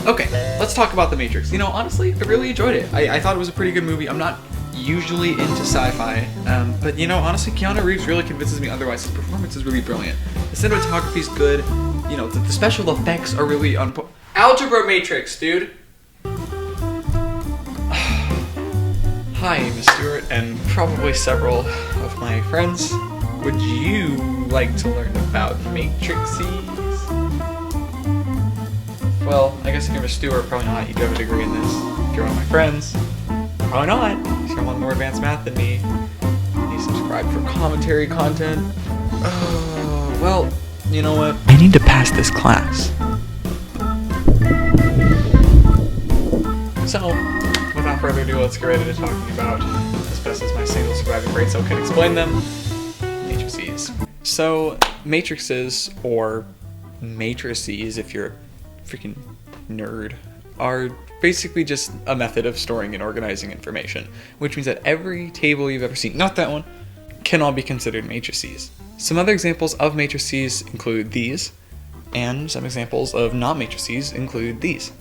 Okay, let's talk about The Matrix. You know, honestly, I really enjoyed it. I thought it was a pretty good movie. I'm not usually into sci-fi, but you know, honestly, Keanu Reeves really convinces me otherwise. His performance is really brilliant. The cinematography is good. You know, the special effects are really Algebra Matrix, dude. Hi, Miss Stewart, and probably several of my friends. Would you like to learn about matrices? Well, I guess if you're Miss Stewart, probably not. You do have a degree in this. If you're one of my friends, probably not. If you're a lot more advanced math than me, you subscribe for commentary content. Well, you know what? I need to pass this class. So, without further ado, let's get ready to talking about, as best as my single surviving brain cell can explain them, matrices. So, matrices, or matrices if you're a freaking nerd, are basically just a method of storing and organizing information, which means that every table you've ever seen, not that one, can all be considered matrices. Some other examples of matrices include these, and some examples of non-matrices include these.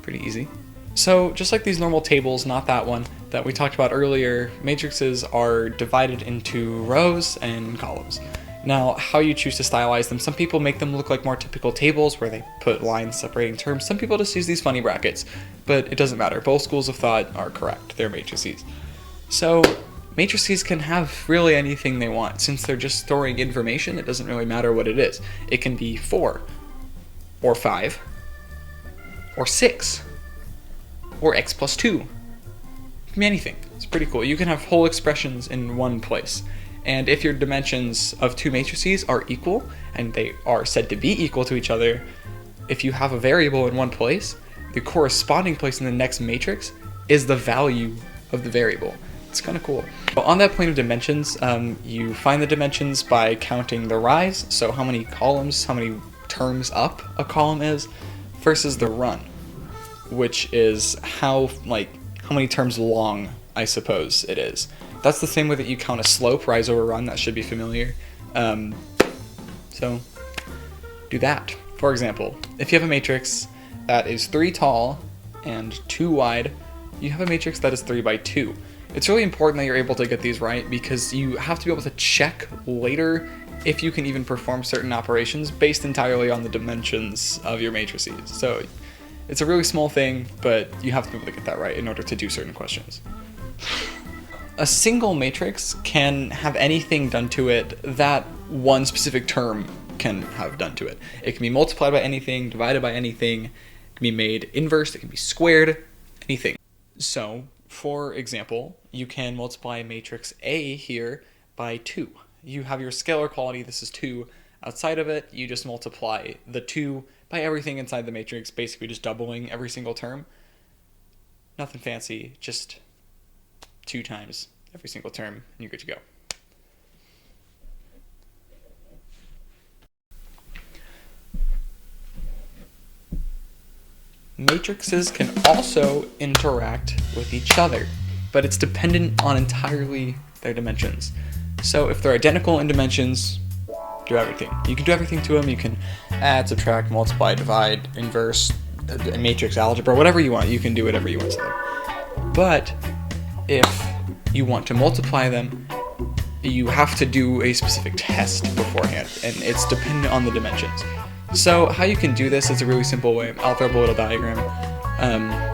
Pretty easy. So just like these normal tables, not that one, that we talked about earlier, matrices are divided into rows and columns. Now, how you choose to stylize them, some people make them look like more typical tables where they put lines separating terms. Some people just use these funny brackets, but it doesn't matter. Both schools of thought are correct. They're matrices. So matrices can have really anything they want. Since they're just storing information, it doesn't really matter what it is. It can be 4, or 5, or 6, or x plus 2. It can be anything. It's pretty cool. You can have whole expressions in one place. And if your dimensions of two matrices are equal, and they are said to be equal to each other, if you have a variable in one place, the corresponding place in the next matrix is the value of the variable. It's kind of cool. Well, on that plane of dimensions, you find the dimensions by counting the rise, so how many columns, how many terms up a column is, versus the run, which is how many terms long, I suppose, it is. That's the same way that you count a slope, rise over run. That should be familiar. So do that. For example, if you have a matrix that is 3 tall and 2 wide, you have a matrix that is 3 by 2. It's really important that you're able to get these right because you have to be able to check later if you can even perform certain operations based entirely on the dimensions of your matrices. So it's a really small thing, but you have to be able to get that right in order to do certain questions. A single matrix can have anything done to it that one specific term can have done to it. It can be multiplied by anything, divided by anything, it can be made inverse, it can be squared, anything. So, for example, you can multiply matrix A here by 2. You have your scalar quantity, this is 2. Outside of it, you just multiply the 2 by everything inside the matrix, basically just doubling every single term. Nothing fancy, just 2 times every single term, and you're good to go. Matrices can also interact with each other, but it's dependent on entirely their dimensions. So if they're identical in dimensions, do everything. You can do everything to them. You can add, subtract, multiply, divide, inverse, matrix algebra, whatever you want. You can do whatever you want to them. But if you want to multiply them, you have to do a specific test beforehand, and it's dependent on the dimensions. So how you can do this is a really simple way. I'll throw up a little diagram.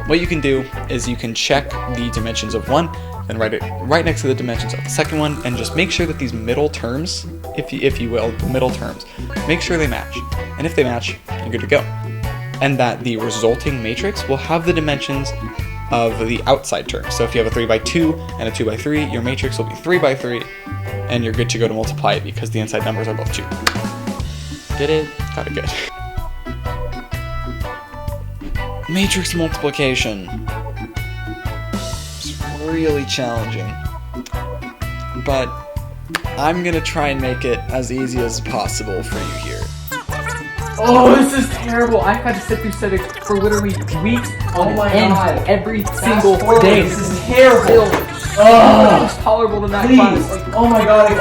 What you can do is you can check the dimensions of one, then write it right next to the dimensions of the second one, and just make sure that these middle terms, if you will, middle terms, make sure they match. And if they match, you're good to go. And that the resulting matrix will have the dimensions of the outside term. So if you have a 3 by 2 and a 2 by 3, your matrix will be 3 by 3, and you're good to go to multiply it because the inside numbers are both 2. Get it? Got it good. Matrix multiplication. It's really challenging, but I'm gonna try and make it as easy as possible for you here. Oh, this is terrible. I've had to sit through civics for literally weeks on end every single day. This is terrible. It's tolerable than that class. Like, Oh my god.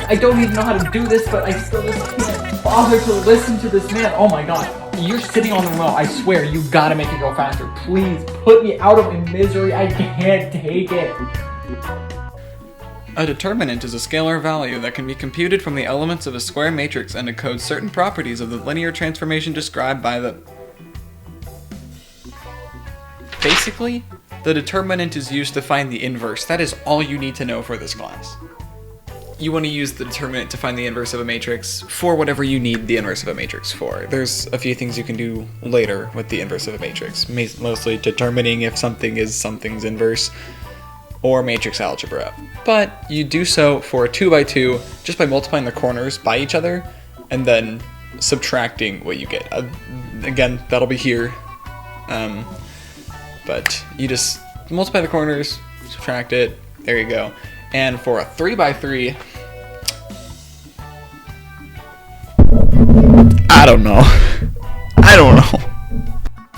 I don't even know how to do this, but I still just can't bother to listen to this man. Oh my god. You're sitting on the remote. I swear, you gotta make it go faster. Please, put me out of my misery. I can't take it. A determinant is a scalar value that can be computed from the elements of a square matrix and encodes certain properties of the linear transformation described by the... Basically, the determinant is used to find the inverse. That is all you need to know for this class. You want to use the determinant to find the inverse of a matrix for whatever you need the inverse of a matrix for. There's a few things you can do later with the inverse of a matrix, mostly determining if something is something's inverse, or matrix algebra. But you do so for a 2x2 just by multiplying the corners by each other, and then subtracting what you get. Again, that'll be here. But you just multiply the corners, subtract it, there you go. And for a 3x3, I don't know.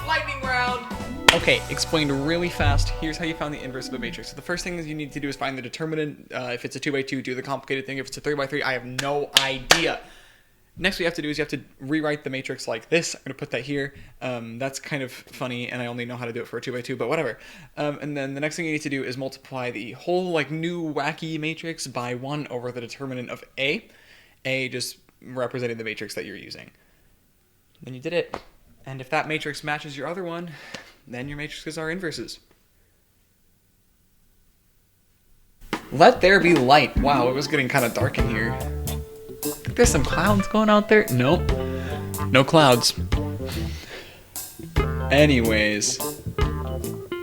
Lightning round! Okay, explained really fast. Here's how you found the inverse of a matrix. So the first thing you need to do is find the determinant. If it's a 2x2, do the complicated thing. If it's a 3x3, I have no idea. Next what you have to do is you have to rewrite the matrix like this. I'm going to put that here. That's kind of funny, and I only know how to do it for a 2x2, but whatever. And then the next thing you need to do is multiply the whole new wacky matrix by 1 over the determinant of A. A just representing the matrix that you're using. Then you did it. And if that matrix matches your other one, then your matrices are inverses. Let there be light. Wow, it was getting kind of dark in here. Think there's some clouds going out there? Nope. No clouds. Anyways,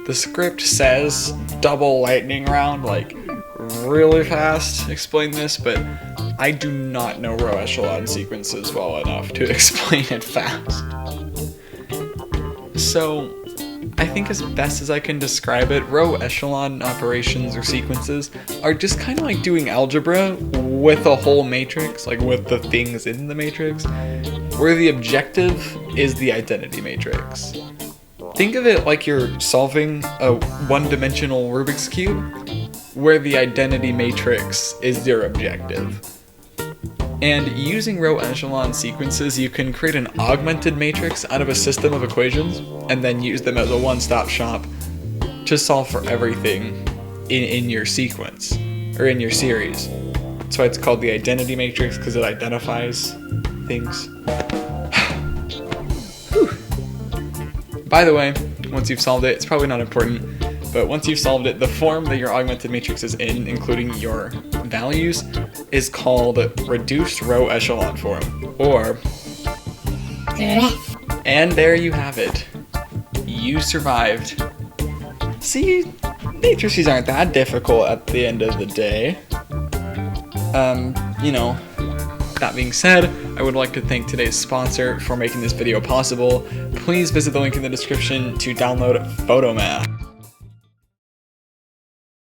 the script says double lightning round, really fast explain this, but I do not know row echelon sequences well enough to explain it fast. So, I think as best as I can describe it, row echelon operations or sequences are just kind of like doing algebra with a whole matrix, with the things in the matrix, where the objective is the identity matrix. Think of it like you're solving a one-dimensional Rubik's Cube, where the identity matrix is your objective. And using row echelon sequences, you can create an augmented matrix out of a system of equations, and then use them as a one-stop shop to solve for everything in your sequence, or in your series. That's why it's called the identity matrix, because it identifies things. By the way, once you've solved it, it's probably not important, but once you've solved it, the form that your augmented matrix is in, including your values, is called reduced row echelon form, or... And there you have it. You survived. See, matrices aren't that difficult at the end of the day. That being said, I would like to thank today's sponsor for making this video possible. Please visit the link in the description to download Photomath.